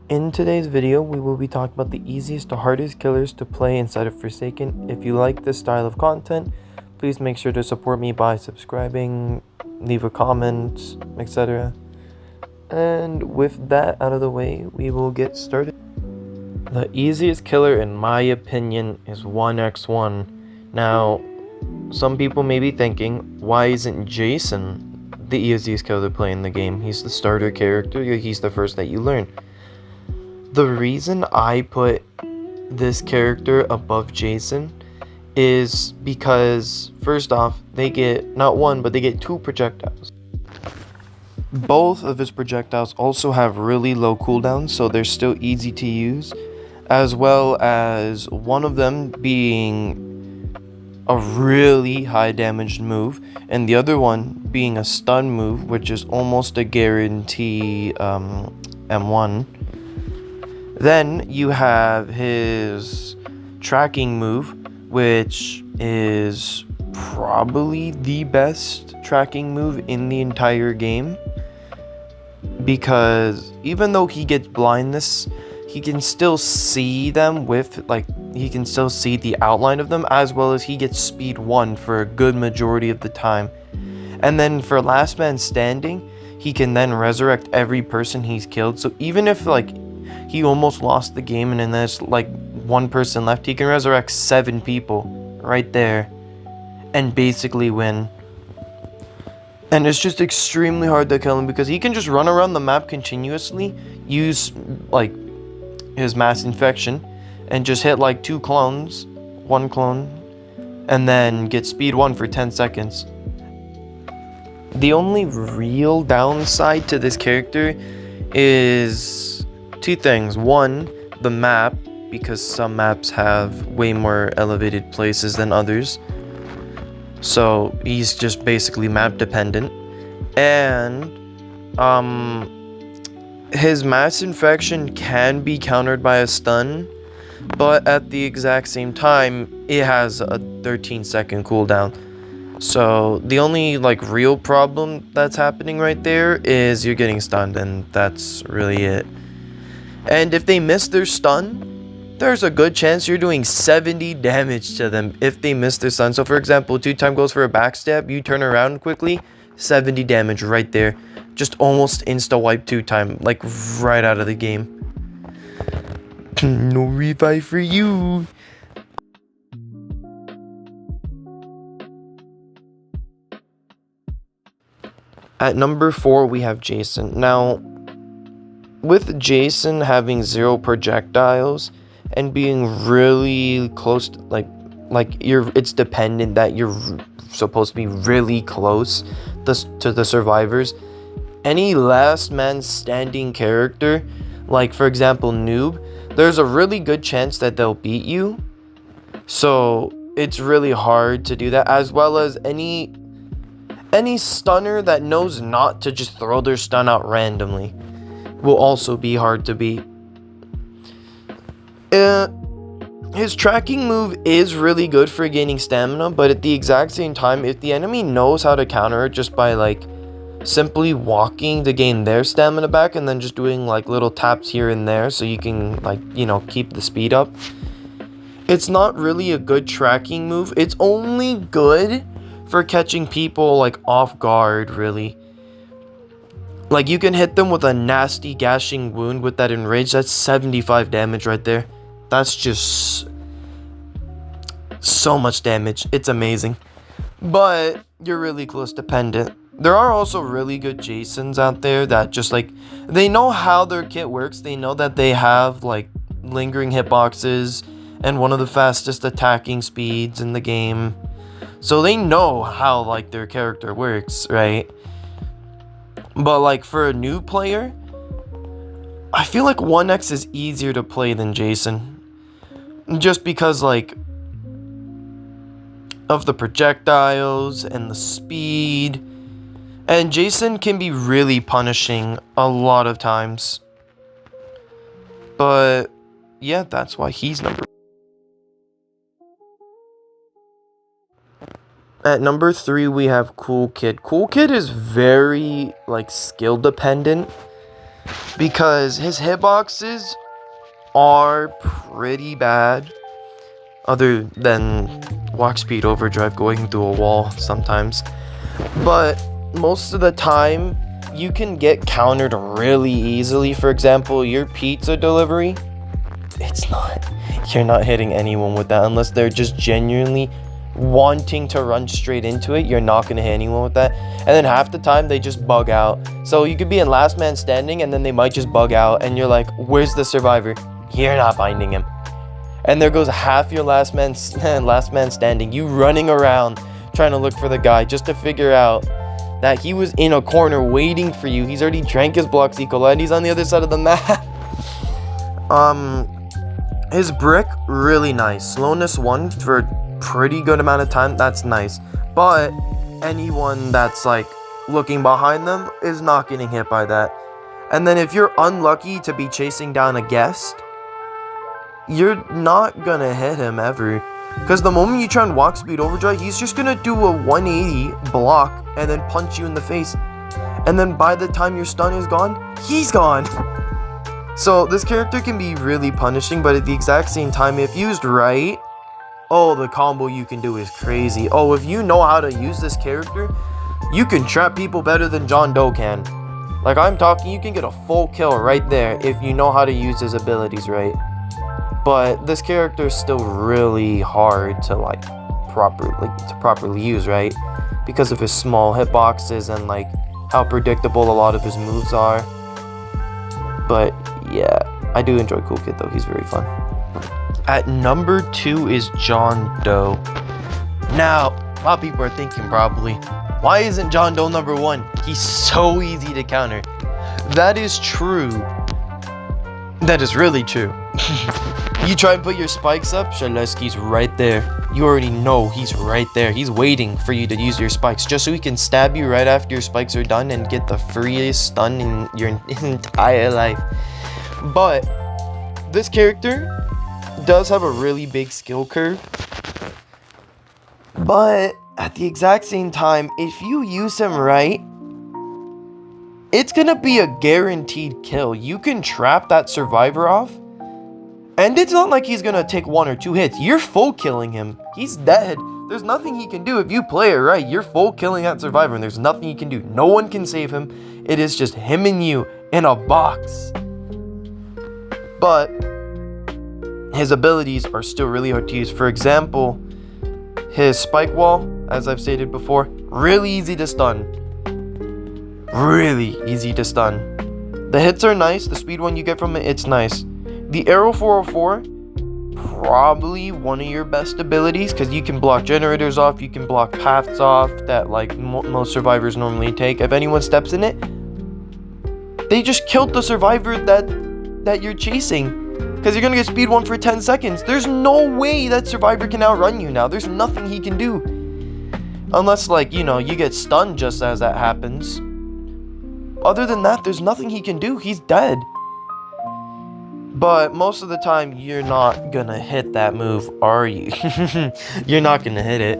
In today's video, we will be talking about the easiest to hardest killers to play inside of Forsaken. If you like this style of content, please make sure to support me by subscribing, leave a comment, etc. And with that out of the way, we will get started. The easiest killer, in my opinion, is 1x1. Now, some people may be thinking, why isn't Jason the easiest killer to play in the game? He's the starter character, he's the first that you learn. The reason I put this character above Jason is because, first off, they get not one, but they get 2 projectiles. Both of his projectiles also have really low cooldowns, so they're still easy to use, as well as one of them being a really high damaged move, and the other one being a stun move, which is almost a guarantee M1. Then you have his tracking move, which is probably the best tracking move in the entire game, because even though he gets blindness, he can still see them he can still see the outline of them, as well as he gets speed 1 for a good majority of the time. And then for last man standing, he can then resurrect every person he's killed. So even if he almost lost the game and then there's one person left, he can resurrect 7 people right there and basically win. And it's just extremely hard to kill him because he can just run around the map continuously, use his mass infection, and just hit 2 clones, 1 clone, and then get speed 1 for 10 seconds. The only real downside to this character is 2 things. 1, the map, because some maps have way more elevated places than others. So he's just basically map dependent. And his mass infection can be countered by a stun, but at the exact same time, it has a 13-second cooldown. So the only real problem that's happening right there is you're getting stunned, and that's really it. And if they miss their stun, there's a good chance you're doing 70 damage to them if they miss their stun. So for example, 2-time goes for a backstab, you turn around quickly, 70 damage right there. Just almost insta-wipe 2-time, right out of the game. No revive for you. At number 4, we have Jason. Now, with Jason having 0 projectiles and being really close to, it's dependent that you're supposed to be really close to the survivors. Any last man standing character, for example Noob, there's a really good chance that they'll beat you. So it's really hard to do that, as well as any stunner that knows not to just throw their stun out randomly will also be hard to beat. His tracking move is really good for gaining stamina, but at the exact same time, if the enemy knows how to counter it just by simply walking to gain their stamina back and then just doing little taps here and there so you can keep the speed up, it's not really a good tracking move. It's only good for catching people off guard, really. You can hit them with a nasty gashing wound with that enrage. That's 75 damage right there. That's just so much damage. It's amazing. But you're really close dependent. There are also really good Jasons out there that just they know how their kit works. They know that they have lingering hitboxes and one of the fastest attacking speeds in the game. So they know how their character works, right? But for a new player, I feel 1x is easier to play than Jason. Just because of the projectiles and the speed. And Jason can be really punishing a lot of times. But yeah, that's why he's number 1. At number 3, we have Cool Kid. Cool Kid is very skill dependent. because his hitboxes are pretty bad, other than walk speed overdrive going through a wall sometimes. But most of the time, you can get countered really easily. For example, your pizza delivery, you're not hitting anyone with that unless they're just genuinely wanting to run straight into it. You're not going to hit anyone with that. And then half the time they just bug out. So you could be in last man standing and then they might just bug out and you're like, where's the survivor? You're not finding him. And there goes half your last man standing. You running around trying to look for the guy just to figure out that he was in a corner waiting for you. He's already drank his Blox Ecola and he's on the other side of the map. His brick, really nice. Slowness 1 for a pretty good amount of time. That's nice. But anyone that's like looking behind them is not getting hit by that. And then if you're unlucky to be chasing down a guest, you're not gonna hit him ever. Because the moment you try and walk speed overdrive, he's just gonna do a 180 block and then punch you in the face. And then by the time your stun is gone, he's gone. So this character can be really punishing, but at the exact same time, if used right, oh, the combo you can do is crazy. Oh, if you know how to use this character, you can trap people better than John Doe can. Like I'm talking, you can get a full kill right there if you know how to use his abilities right. But this character is still really hard to like properly use, right? Because of his small hitboxes and like how predictable a lot of his moves are. But yeah, I do enjoy Cool Kid though, he's very fun. At number 2 is John Doe. Now, a lot of people are thinking probably, why isn't John Doe number 1? He's so easy to counter. That is true. That is really true. You try and put your spikes up, Shaleski's right there. You already know he's right there. He's waiting for you to use your spikes just so he can stab you right after your spikes are done and get the freest stun in your entire life. But this character does have a really big skill curve. But at the exact same time, if you use him right, it's gonna be a guaranteed kill. You can trap that survivor off, and it's not like he's gonna take 1 or 2 hits. You're full killing him. He's dead. There's nothing he can do if you play it right. You're full killing that survivor, and there's nothing he can do. No one can save him. It is just him and you in a box. But his abilities are still really hard to use. For example, his spike wall, as I've stated before, really easy to stun. Really easy to stun. The hits are nice. The speed one you get from it, it's nice. The arrow 404, probably one of your best abilities because you can block generators off, you can block paths off that like most survivors normally take. If anyone steps in it, they just killed the survivor that you're chasing because you're gonna get speed 1 for 10 seconds. There's no way that survivor can outrun you now. There's nothing he can do unless like, you know, you get stunned just as that happens. Other than that, there's nothing he can do. He's dead. But most of the time, you're not gonna hit that move, are you? You're not gonna hit it.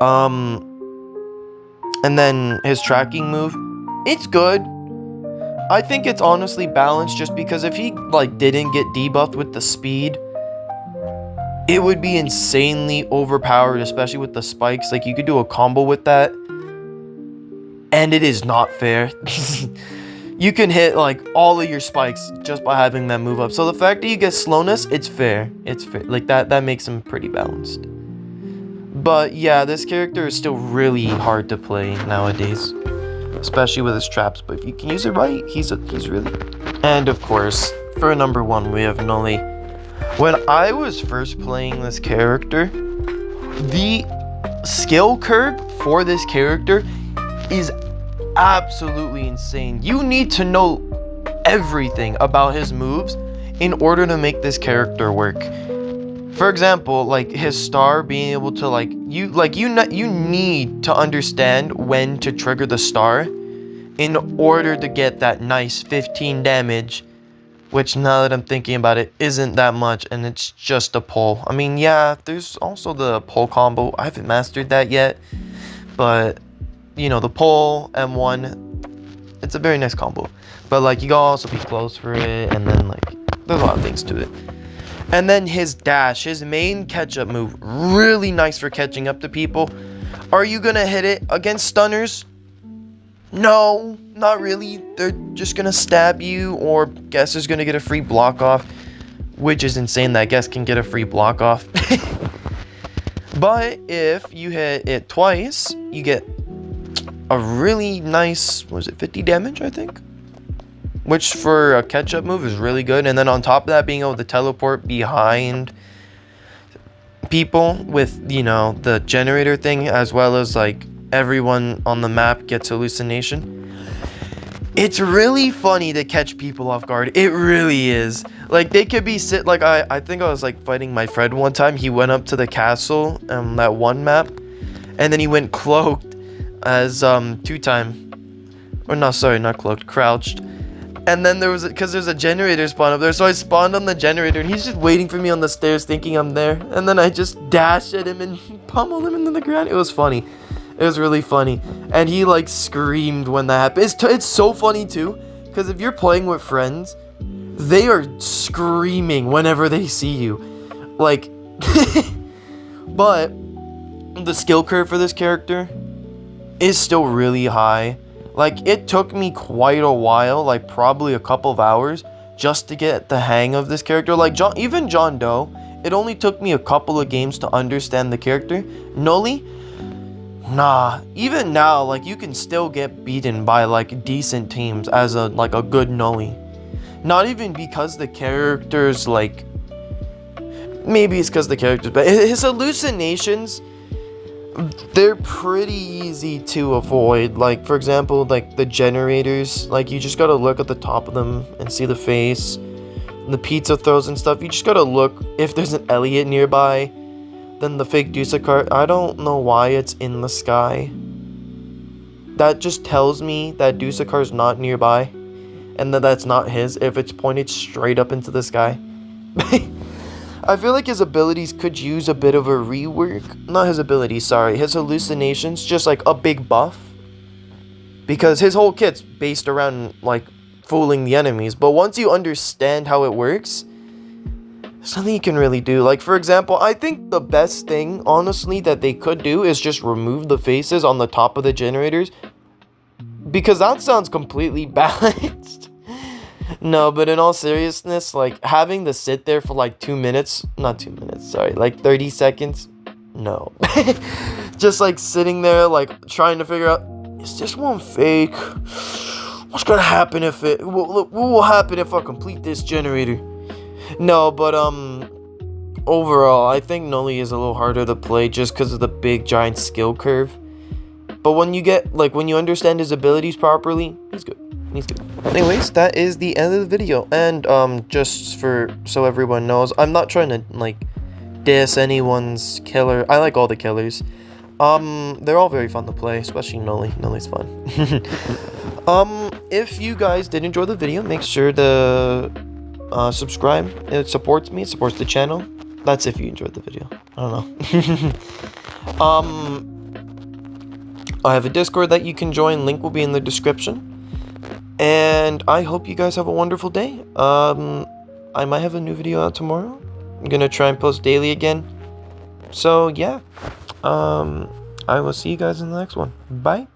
And then his tracking move, it's good. I think it's honestly balanced just because if he like didn't get debuffed with the speed, it would be insanely overpowered, especially with the spikes. Like you could do a combo with that. And it is not fair. You can hit like all of your spikes just by having that move up. So the fact that you get slowness, it's fair. It's fair. Like that makes him pretty balanced. But yeah, this character is still really hard to play nowadays, especially with his traps. But if you can use it right, he's really. And of course, for number 1, we have Nully. When I was first playing this character, the skill curve for this character is absolutely insane. You need to know everything about his moves in order to make this character work. For example, like his star being able to you need to understand when to trigger the star in order to get that nice 15 damage, which now that I'm thinking about it isn't that much, and it's just a pull. I mean, yeah, there's also the pull combo. I haven't mastered that yet, but you know, the pull M1 It's a very nice combo. But like you gotta also be close for it, and then like there's a lot of things to it. And then his dash, his main catch-up move, really nice for catching up to people. Are you gonna hit it against stunners? No, not really. They're just gonna stab you, or Guess is gonna get a free block off, which is insane that Guess can get a free block off. But if you hit it twice, you get a really nice, what was it, 50 damage, I think? Which for a catch-up move is really good. And then on top of that, being able to teleport behind people with, you know, the generator thing, as well as like everyone on the map gets hallucination. It's really funny to catch people off guard. It really is. Like they could be like I think I was like fighting my friend one time. He went up to the castle that one map, and then he went cloaked as two-time, or no, sorry, not cloaked, crouched. And then there was, because there's a generator spawn up there, so I spawned on the generator, and he's just waiting for me on the stairs thinking I'm there. And then I just dash at him and pummel him into the ground. It was funny. It was really funny. And he like screamed when that happened. It's so funny too, because if you're playing with friends, they are screaming whenever they see you. Like, but the skill curve for this character is still really high. Like, it took me quite a while, like probably a couple of hours, just to get the hang of this character. Like, even John Doe, it only took me a couple of games to understand the character. Nully, nah, even now, like, you can still get beaten by, like, decent teams as a good Nully. Not even because the character's, like, maybe it's because the character's, but his hallucinations, they're pretty easy to avoid. Like, for example, like the generators, like you just gotta look at the top of them and see the face. And the pizza throws and stuff, you just gotta look if there's an Elliot nearby. Then the fake Dusa card, I don't know why it's in the sky. That just tells me that Dusa card's not nearby, and that that's not his if it's pointed straight up into the sky. I feel like his abilities could use a bit of a rework. Not his abilities, sorry. His hallucinations, just like a big buff. Because his whole kit's based around, like, fooling the enemies. But once you understand how it works, there's nothing you can really do. Like, for example, I think the best thing, honestly, that they could do is just remove the faces on the top of the generators. Because that sounds completely balanced. No, but in all seriousness, like, having to sit there for, like, 2 minutes, not 2 minutes, sorry, like, 30 seconds, no. Just, like, sitting there, like, trying to figure out, is this one fake? What's gonna happen if what will happen if I complete this generator? No, but, overall, I think Nully is a little harder to play just because of the big, giant skill curve. But when you get, like, when you understand his abilities properly, he's good. He's good. Anyways, that is the end of the video. And just so everyone knows, I'm not trying to like diss anyone's killer. I like all the killers. They're all very fun to play, especially Nully. Nully's fun. If you guys did enjoy the video, make sure to subscribe. It supports me. It supports the channel. That's if you enjoyed the video. I don't know. I have a Discord that you can join. Link will be in the description. And I hope you guys have a wonderful day. I might have a new video out tomorrow. I'm gonna try and post daily again. So yeah. I will see you guys in the next one. Bye.